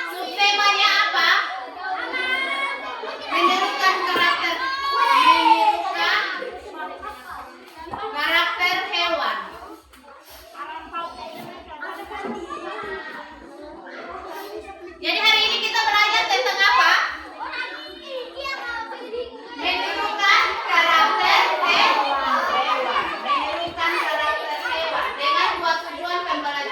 Subtemanya apa? Menirukan karakter hewan. Jadi hari ini kita belajar tentang apa? Menirukan karakter hewan. Menirukan karakter hewan. Dengan dua tujuan pembelajaran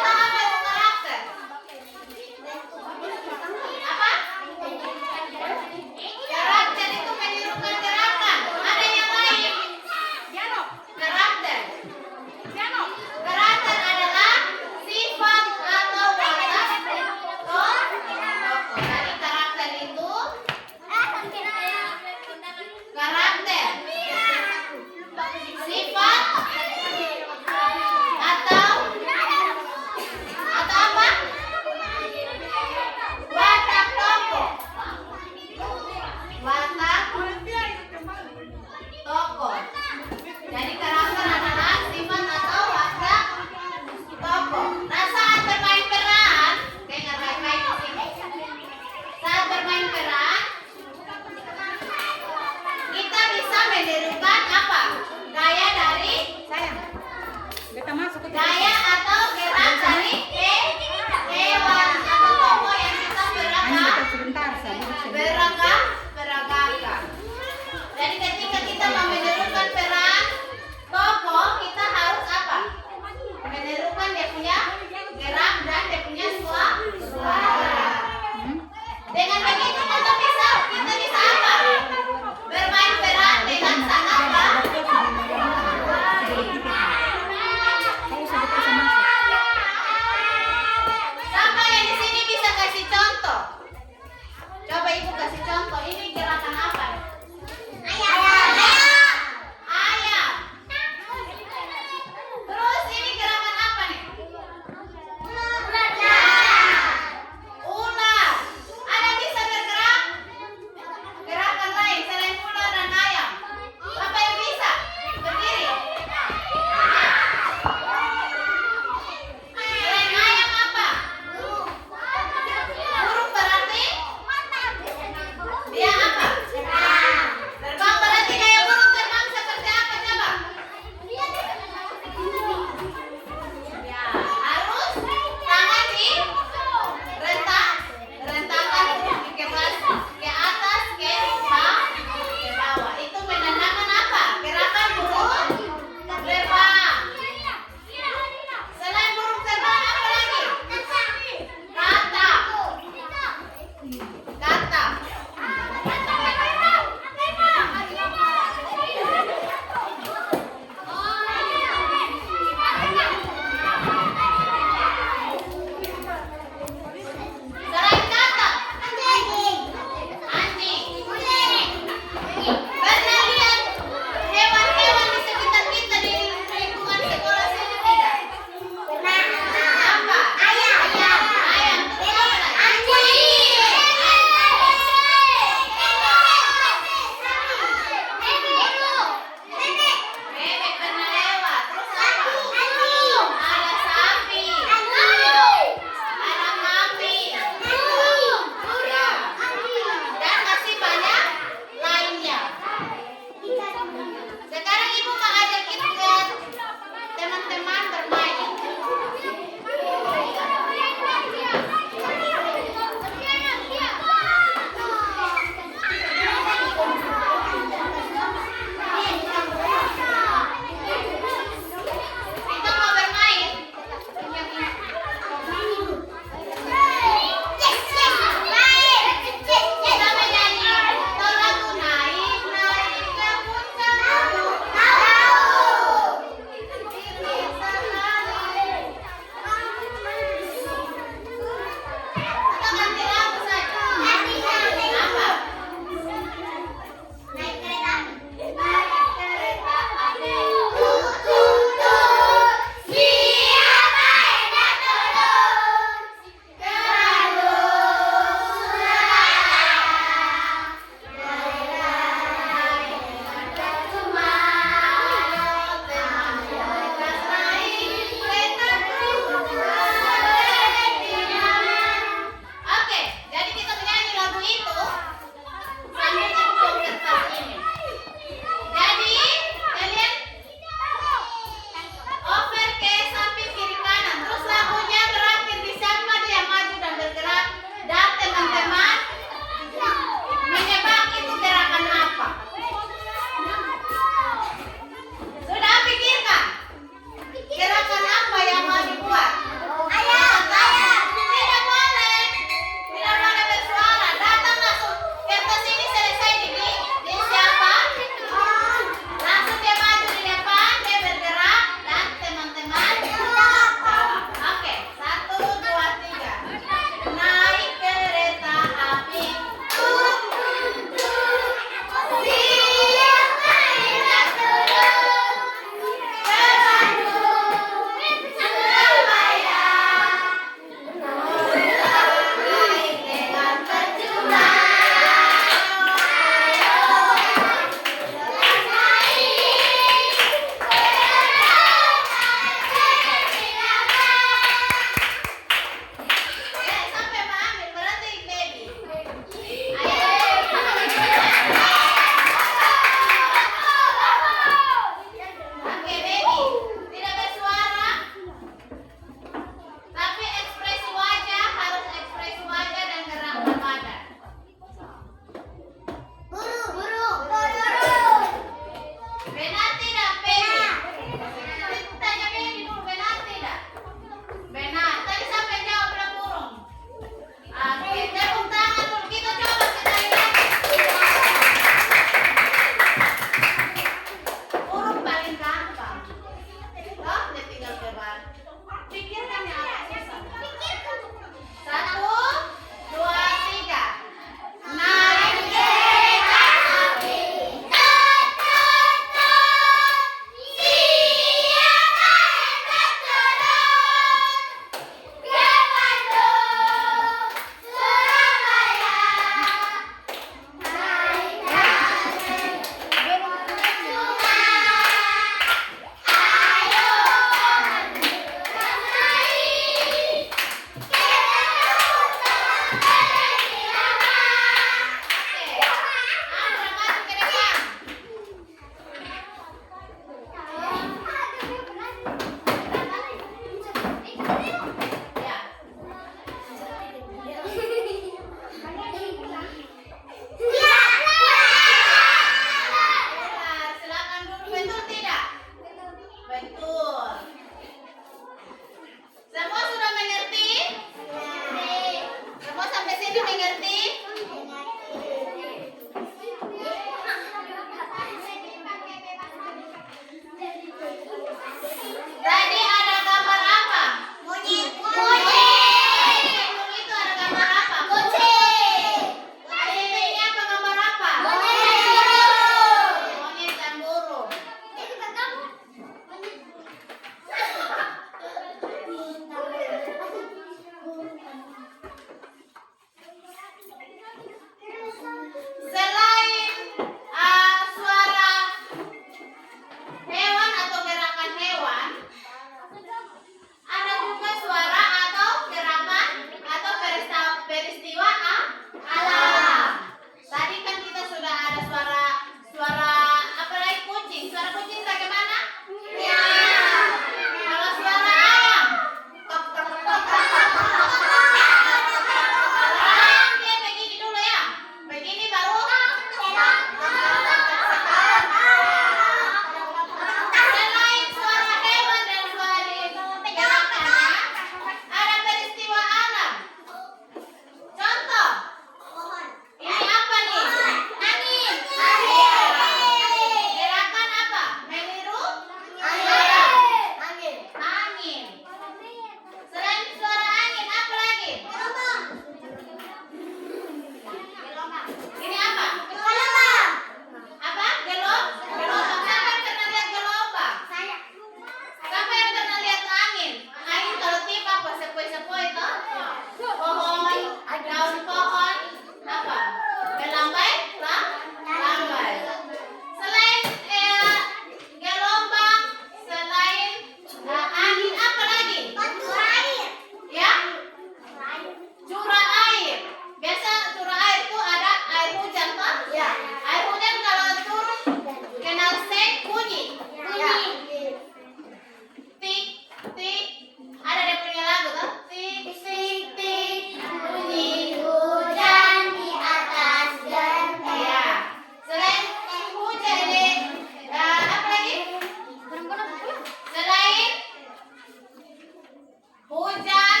Hujan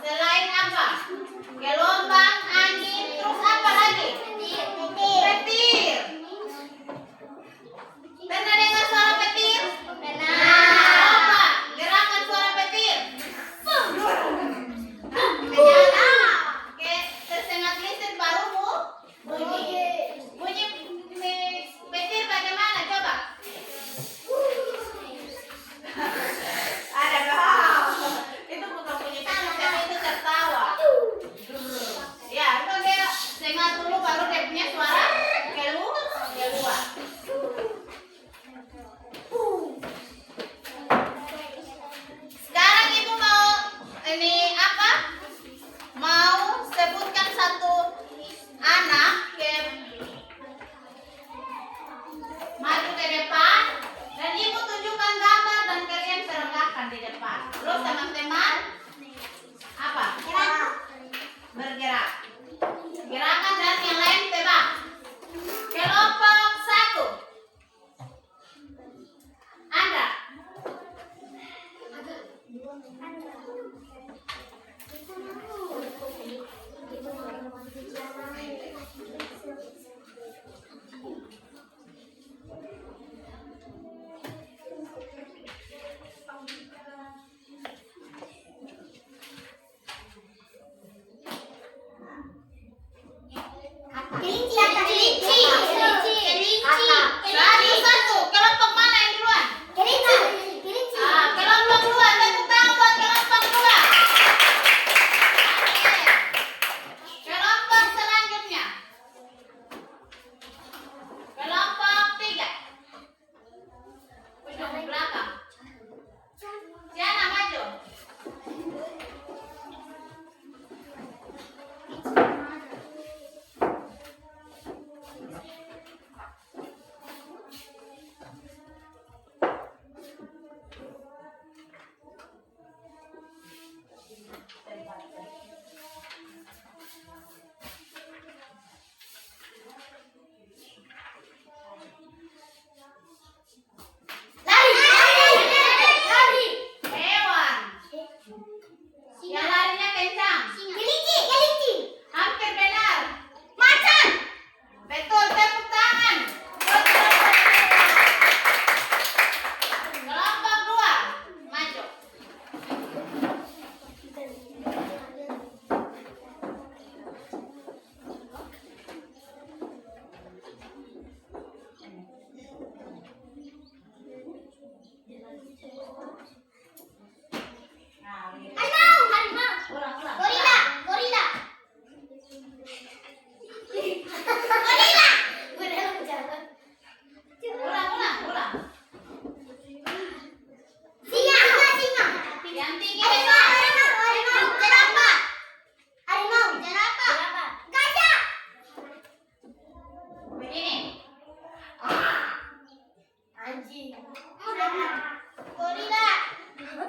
selain apa? Gelombang, angin, terus apa lagi? Petir. Pernah dengar suara petir? Apa? Gerakan suara petir. Kayak tersengat listrik baru bunyi. Bunyi petir bagaimana? Coba. Ada dong. Itu bukan bunyi petir, tapi itu tertawa. Ya, itu dia sengat dulu baru dia punya suara keluar. Sekarang ibu mau ini apa? Mau sebutkan satu anak maju ke depan dan ibu tunjukkan gambar dan kalian serangkan di depan. Terus teman-teman apa? Bergerak. Gerakan dan yang lain bebas. Kelompok 1. Andra. Satu. Kelompok mana yang duluan? Kelompok 2. Tepuk tangan buat kelompok 2. Oke. Kelompok selanjutnya. Kelompok 3. Ujung belakang. Jana maju. Hewan. Yang larinya kencang. Hampir benar. Betul, tepuk tangan. Kelompok 2. Maju. Nah, ulang. Ulang. Yang tinggi besar. Begini.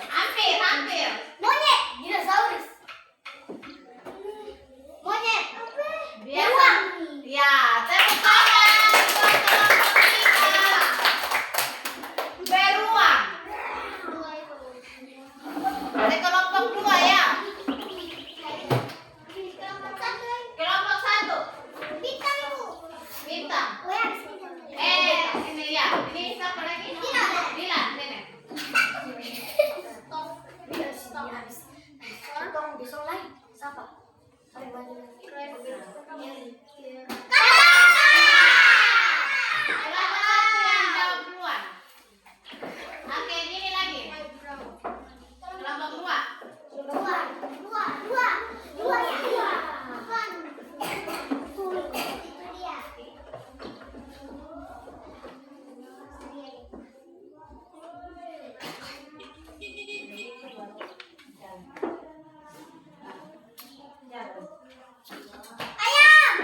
Hampir. Biasa. Ya, tepuk tangan buat kelompok 3. Beruang. Ada kelompok 2 ya. Kelompok 1. Bintang. Ini ya. Ini siapa lagi? Dilan. Sini. Kelompok 1 yang jawab duluan. Oke, ini lagi. Kelompok 2. Ayam.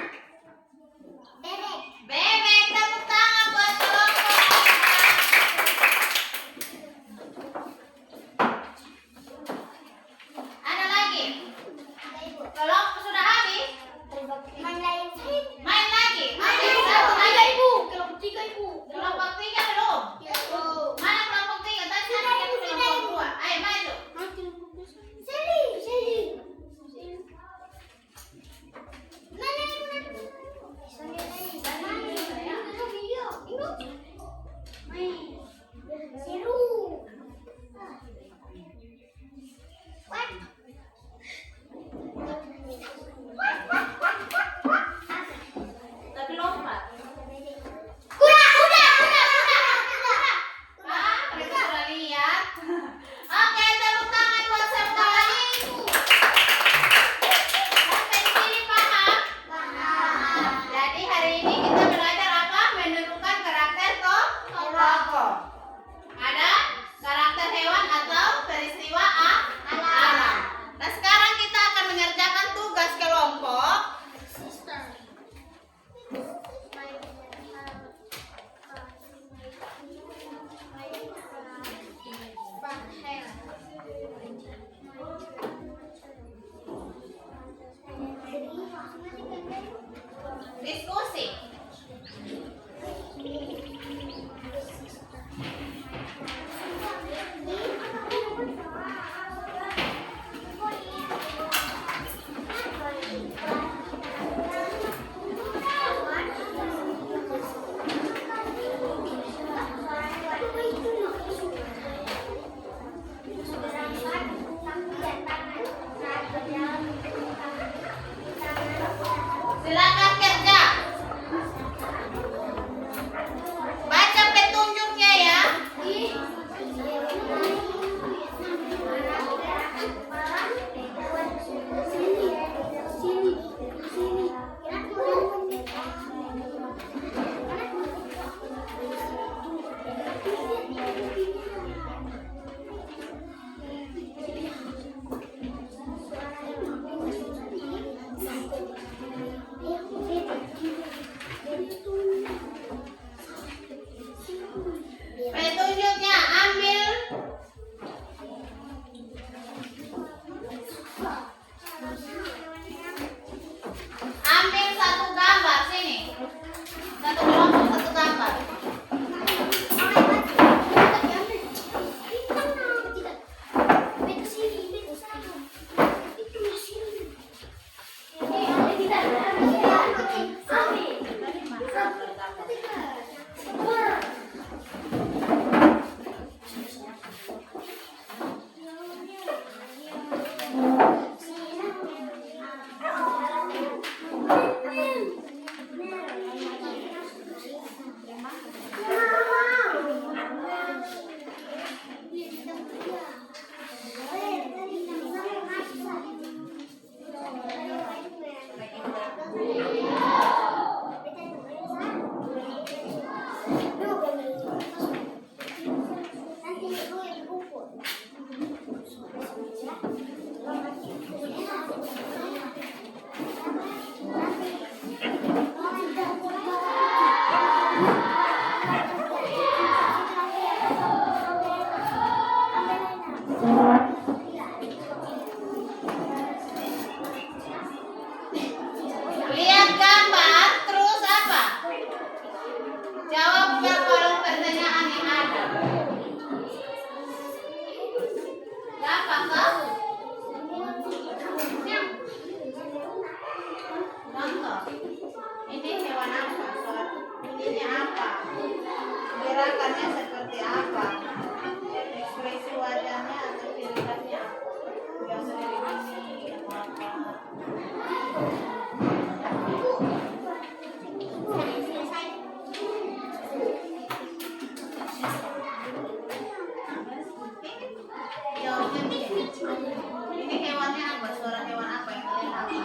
Ini hewannya apa? Suara hewan apa yang kalian hafal?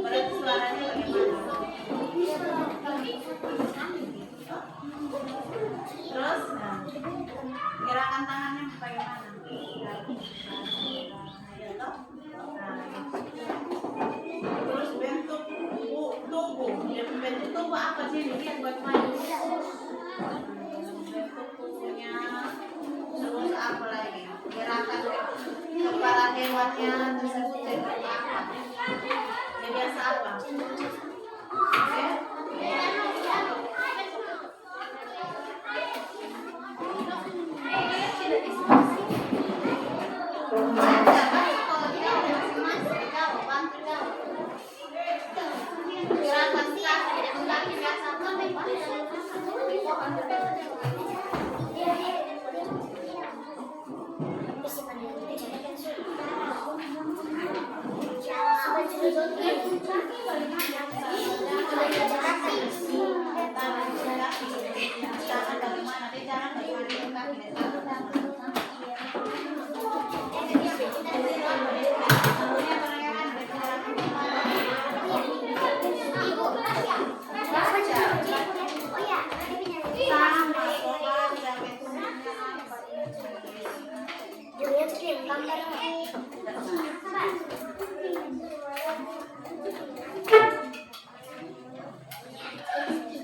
Berarti suaranya bagaimana? Terus gerakan tangannya bagaimana? Terus bentuk tubuh. Bentuk tubuh apa sih? Lihat buat main. Bentuk tubuhnya. Terus apa lagi? Gerakan kepala hewannya tersebut seperti apa? Ya biasa apa? Oke?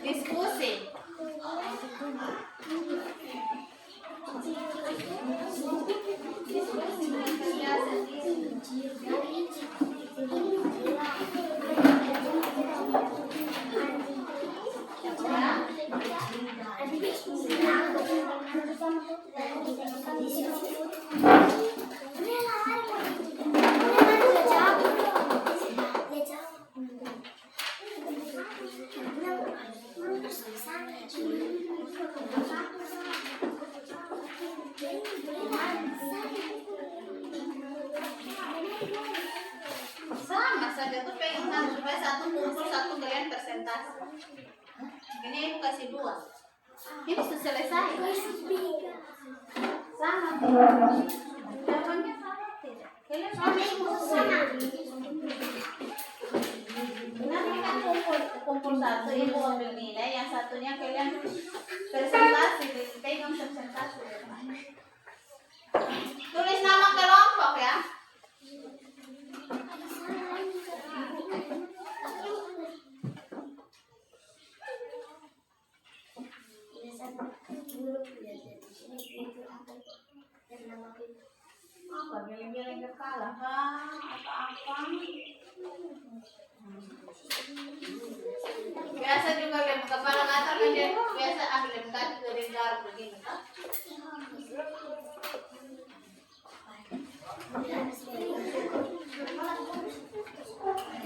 Diskusi. Sama saja tuh pengen supaya satu kumpul satu kalian presentasi. Ini aku kasih 2. Ini sudah selesai. Sama. Jawabannya sama tidak? Kalian sama. Nanti kan kumpul satu, ibu ambil nilai, yang satunya kalian presentasi, pegang presentasi. Tulis nama kelompok ya. Apa geleng-geleng kepala kah? Apa-apa? Biasa juga lem kepala atas kan dia biasa lem kaki dari garuk begini kan?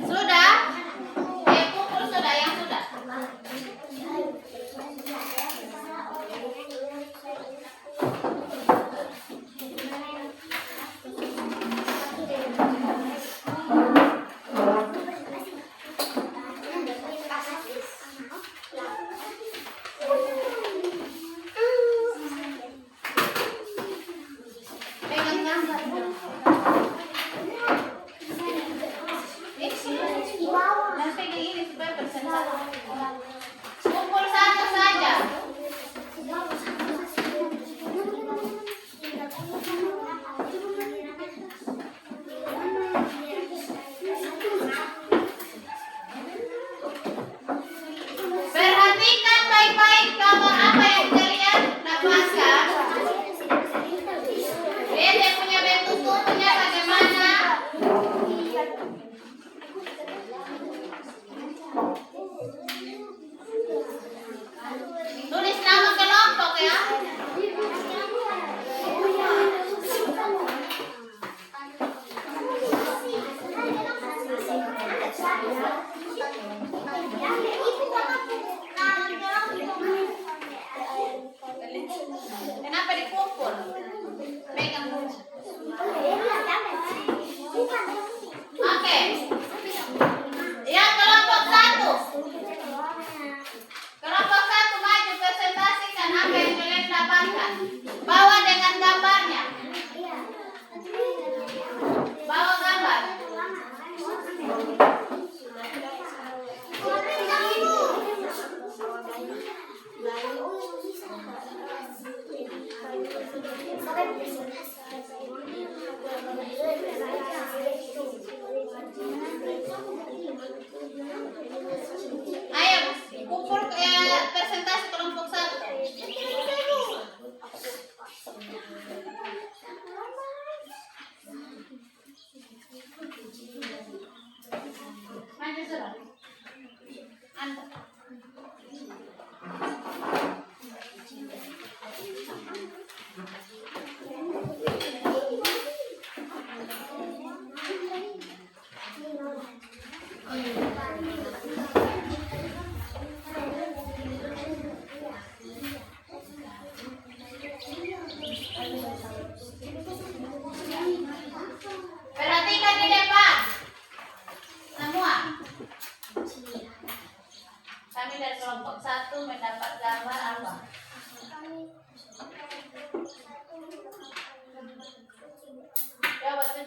Sudah? Kumpul sudah yang sudah.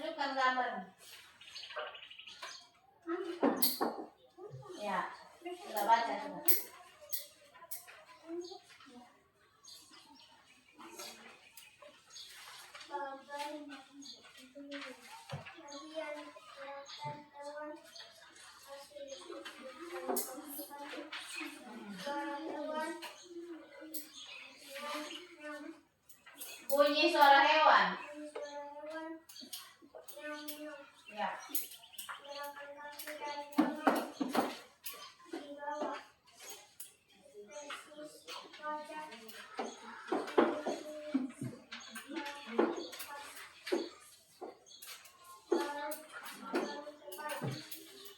tunjukkan gambar. Ya, sudah baca sudah. Bunyi suara hewan. Ya.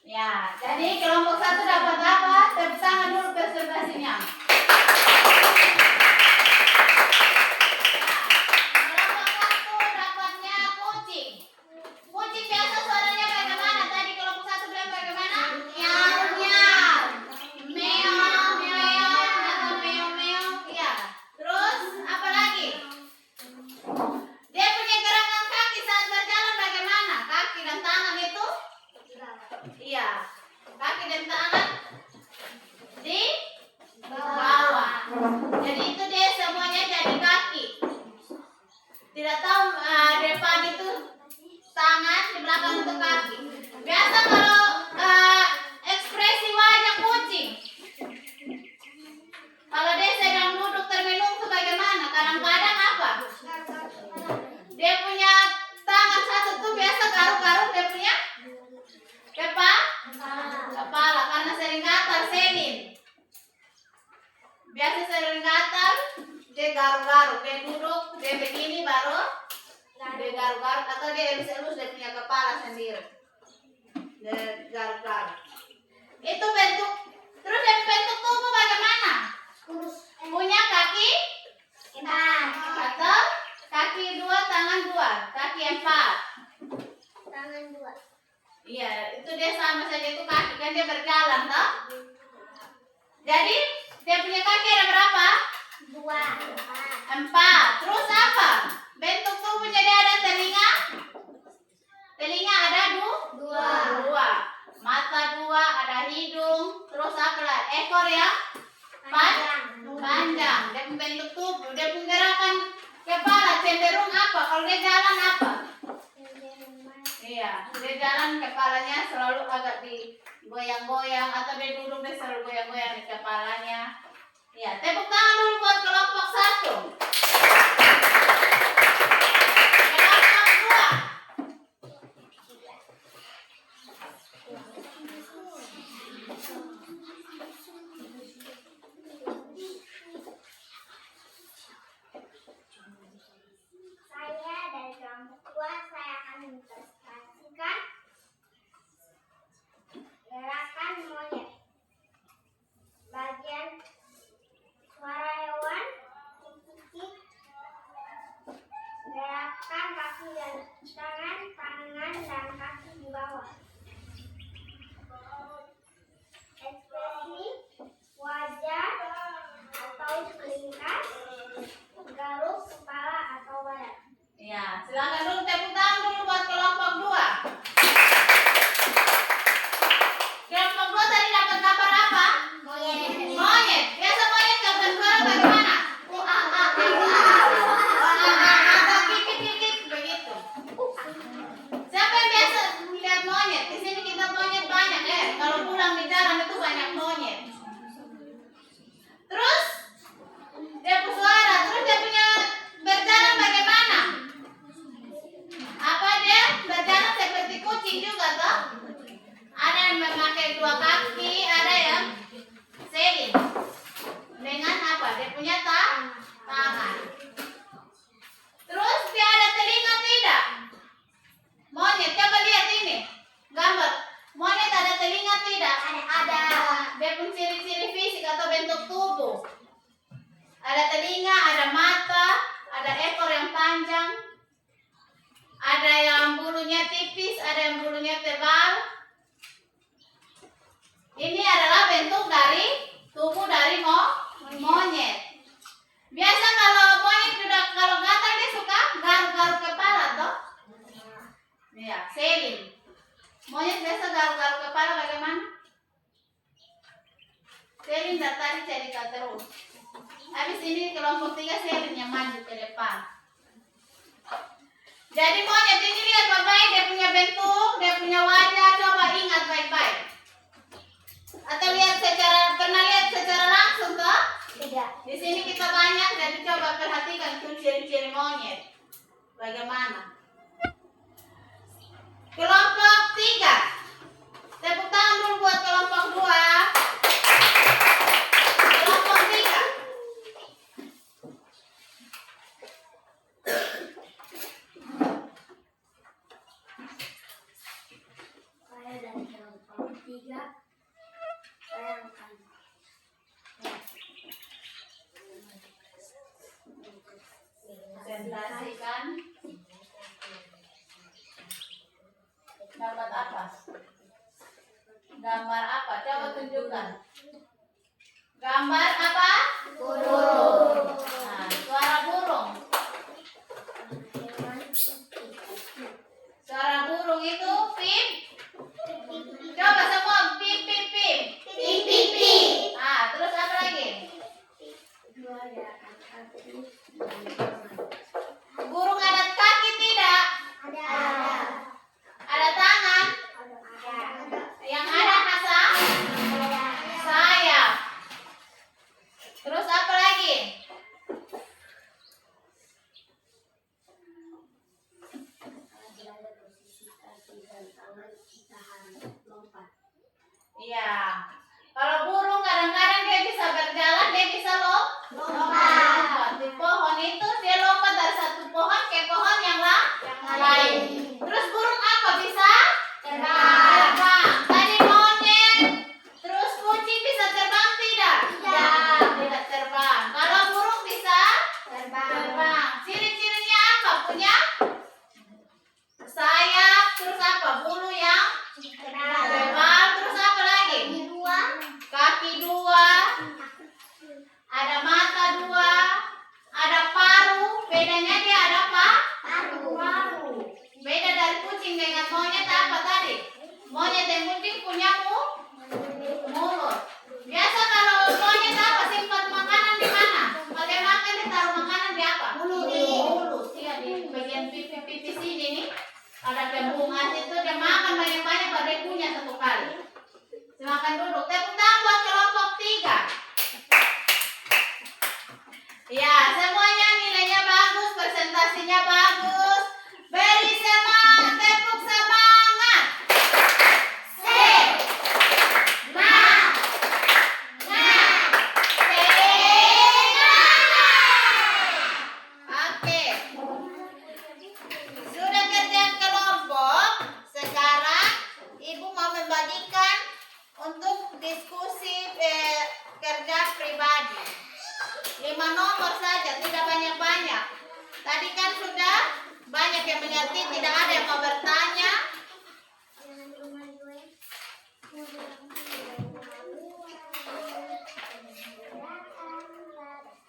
Ya, jadi kelompok 1 dapat apa? Tepuk tangan dulu presentasinya. Iya, kaki dan tangan di bawah. Jadi itu dia semuanya jadi kaki. Tidak tahu depan itu tangan, di belakang itu kaki. Biasa kalau ekspresi wajah kucing, kalau dia sedang duduk termenung itu bagaimana? Kadang-kadang apa? Dia punya tangan satu tuh biasa garuk-garuk dia punya kepala karena sering gatal selin. Biasa sering gatal, dia garuk-garuk, dia duduk, dia begini baru dia garuk-garuk atau dia elus-elus dia punya kepala sendiri. Dia garuk-garuk. Itu bentuk. Terus dari bentuk tubuh bagaimana? Punya kaki 4 atau kaki 2, tangan 2, kaki 4. Tangan 2. Iya, itu dia sama saja itu kaki kan dia berjalan toh. Jadi dia punya kaki ada berapa? 2, 4. Terus apa? Bentuk tubuhnya dia ada telinga. Telinga ada 2. Mata 2, ada hidung. Terus apa lagi? Ekor yang panjang. Dia punya bentuk tubuh, dia punya gerakan kepala cenderung apa? Kalau dia jalan apa? Iya, dia jalan kepalanya selalu agak digoyang-goyang atau dia duduk dia selalu goyang-goyang di kepalanya. Iya, tepuk tangan dulu buat kelompok 1. Kelompok 2. Saya dari kelompok 2, saya akan mempresentasikan gerakan monyet. Bagian suara hewan, titik, gerakan kaki dan tangan dan kaki di bawah. Ekspresi wajah atau selingkar, garuk kepala atau badan. Ya, silakan dulu tepuk tangan dulu buat kelompok 2. Kelompok 2 tadi dapat gambar apa? Monyet. Biasa monyet gambar suara bagaimana? Atau kikik-kikik begitu. Siapa yang biasa melihat monyet? Di sini kita monyet banyak ya. Kalau pulang di jalan itu banyak monyet. Terus dia bersuara, terus dia punya berjalan bagaimana? Apa dia berjalan seperti kucing juga toh? Ada yang memakai 2 kaki, ada yang selin. Dengan apa? Dia punya tangan. Terus dia ada telinga tidak? Monyet, coba lihat ini gambar. Monyet ada telinga tidak? Ada. Dia punya ciri-ciri fisik atau bentuk tubuh. Ada telinga, ada mata, ada ekor yang panjang, ada yang bulunya tipis, ada yang bulunya tebal. Ini adalah bentuk dari tubuh dari monyet. Biasa kalau monyet kalau gatal dia suka garuk-garuk kepala toh. Ya, Selin. Monyet biasa garuk-garuk kepala bagaimana? Selin dari tadi cerita terus. Habis ini kelompok 3 Selin yang maju ke depan. Jadi monyet ini lihat baik-baik dia punya bentuk, dia punya wajah, coba ingat baik-baik. Atau pernah lihat secara langsung toh? Tidak. Di sini kita banyak, jadi coba perhatikan tuh ciri-ciri monyet. Bagaimana? Kelompok 3. Tepuk tangan dulu buat kelompok 2. Kelompok 3. Saya dari kelompok 3. Saya akan presentasikan gambar apa? Gambar apa? Coba tunjukkan. Gambar apa? burung. Nah, suara burung. Suara burung itu pip. Coba semua pip pip pip. Pip pip pip. Ah, terus apa lagi? Kedua ada kaki. Burung ada kaki tidak? Ada. Ada tangan? Ada. Yang ada sayap. Terus apa lagi? Berada posisi kaki dan tangan kita harus lompat. Iya. Kalau burung kadang-kadang dia bisa berjalan, dia bisa Lompat. Di pohon itu dia lompat dari satu pohon ke pohon yang lain. Terus burung apa bisa? Terbang. Tadi monyet. Terus kucing bisa terbang tidak? Tidak. Tidak terbang. Kalau burung bisa terbang. Ciri-cirinya apa? Punya sayap. Terus apa? Bulu yang tebal. Terus apa lagi? Kaki 2. Ada mata 2. Ada paru. Bedanya dia ada apa? Paru. Beda dari kucing dengan monyet apa tadi? Monyet dan kucing punya mulut. Biasa kalau monyet apa simpan makanan di mana? Pakai makan dia taruh makanan di apa? Mulut. Iya, di bagian pipi sini nih. Ada kembungan itu dia makan banyak-banyak pada dia punya satu kali. Silakan duduk. Tepuk tangan buat kelompok 3. Ya, semuanya nilainya bagus, presentasinya bagus. Beri semangat, tepuk semangat. Oke. Sudah kerja kelompok. Sekarang Ibu mau membagikan untuk diskusi kerja pribadi. 5 nomor saja, tidak banyak-banyak. Tadi kan sudah banyak yang mengerti, tidak ada yang mau bertanya. 5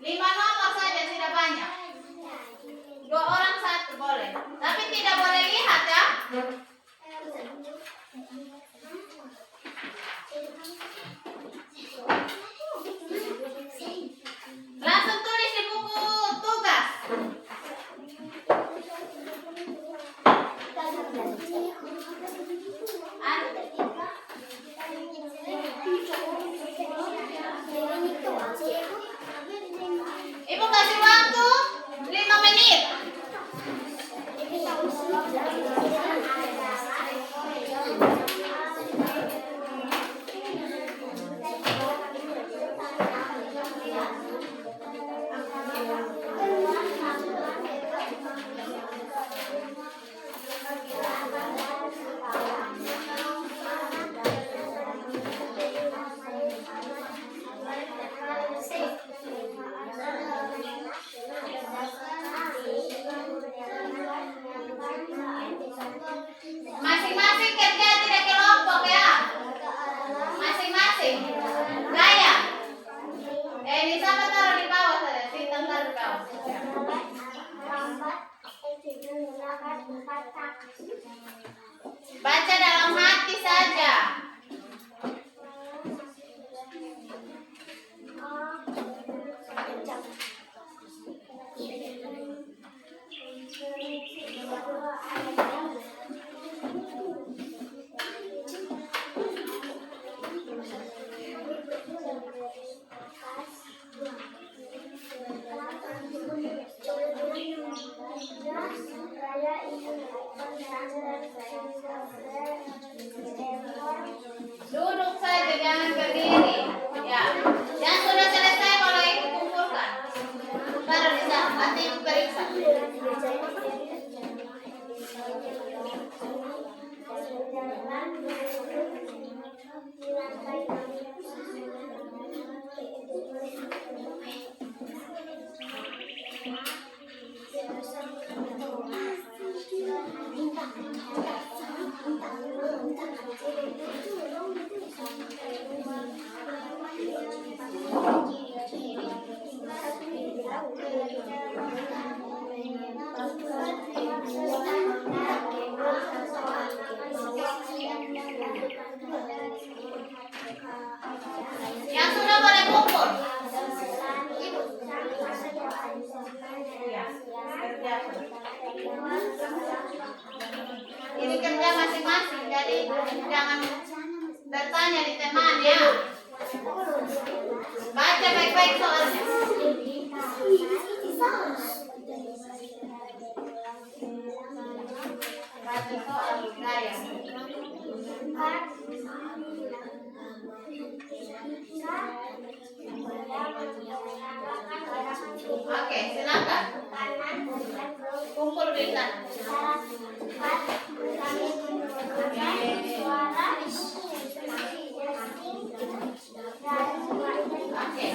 nomor saja, tidak banyak. 2 orang 1 boleh. Tapi tidak boleh lihat ya. Langsung tulis di buku tugas. jangan bertanya di teman ya. Baca baik-baik soalnya. Baca soal budaya. Oke, silakan. Kumpul di sana. Oke.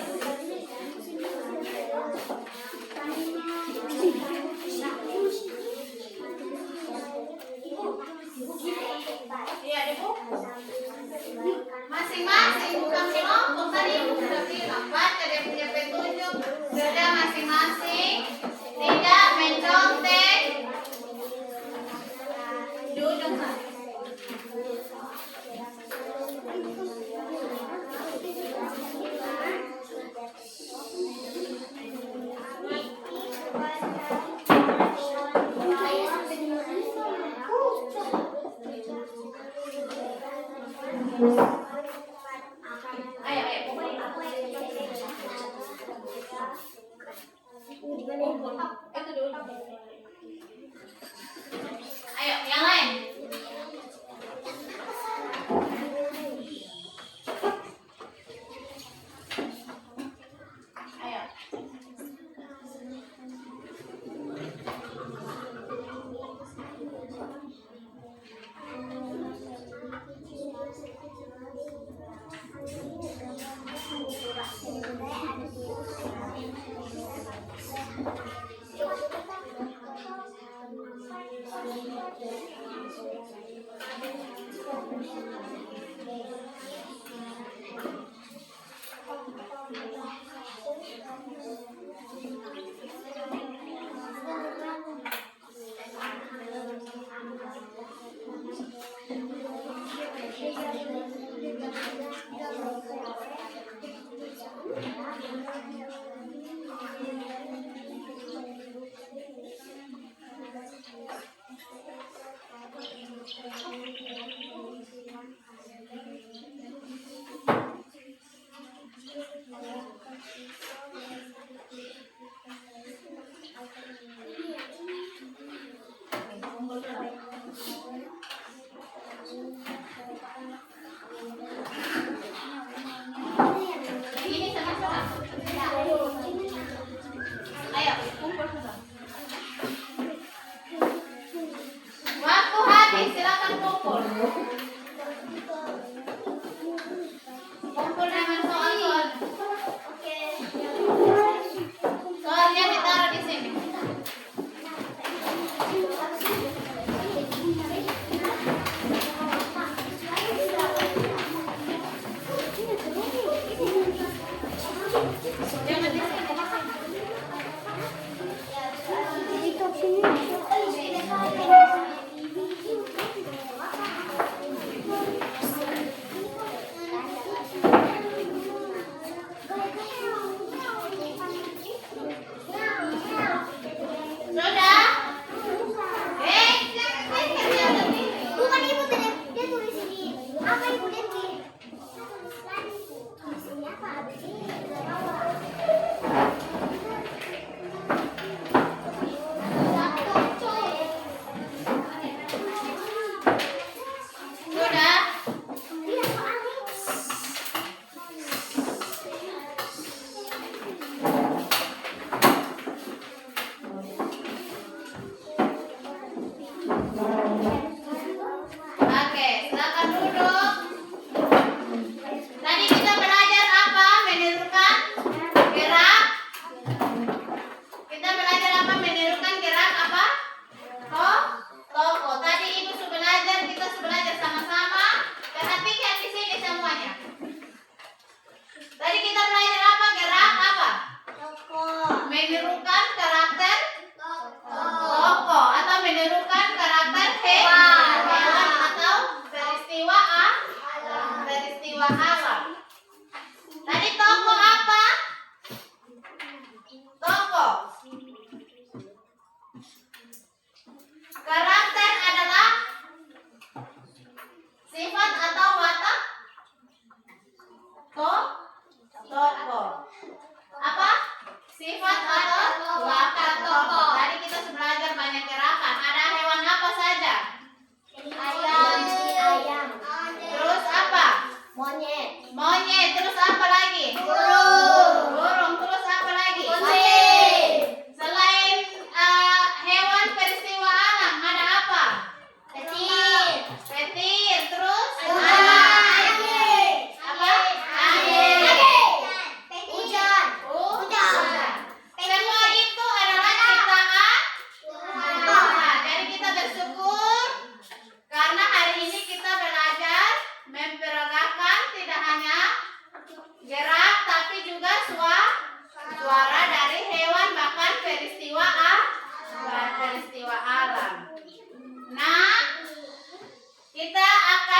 Iya, di buku. Masing-masing bukan kelompok tadi sudah bilang baca dia punya petunjuk sudah masing-masing tidak mencontek duduk sana. Ayo, itu dulu. Ayo, yang lain. Ayo. Ini sama-sama. Ayo, kumpul semua. Waktu habis, silakan kumpul. Kumpul dengan soal-soal. Soalnya ditaruh di sini. Jangan di sini.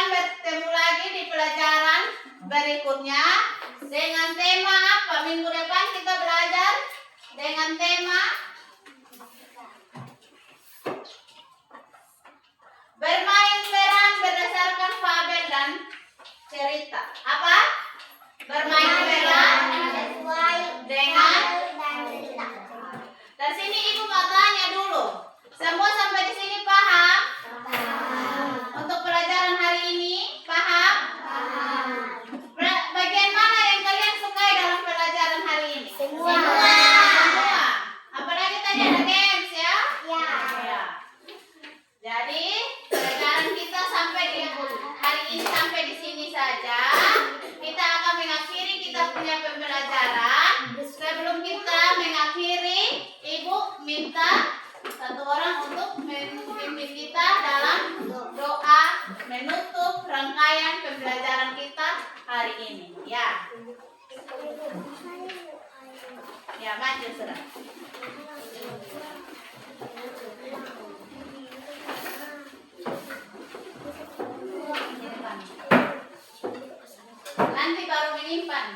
akan bertemu lagi di pelajaran berikutnya dengan tema apa? Minggu depan kita belajar dengan tema bermain peran berdasarkan fabel dan cerita. Apa? Bermain peran Sesuai dengan. dan cerita. Dari sini ibu mau tanya dulu. Semua sampai di sini paham? Untuk pelajaran hari ini paham? Bagian mana yang kalian sukai dalam pelajaran hari ini? Semua. Semua. Apalagi tadi ada games ya? Ya. Ya. Jadi pelajaran kita sampai di hari ini sampai di sini saja. Kita akan mengakhiri kita punya pembelajaran. Sebelum kita mengakhiri, ibu minta satu orang untuk memimpin kita dalam doa menutup rangkaian pembelajaran kita hari ini. Ya, ya maju sudah. Nanti baru menyimpan.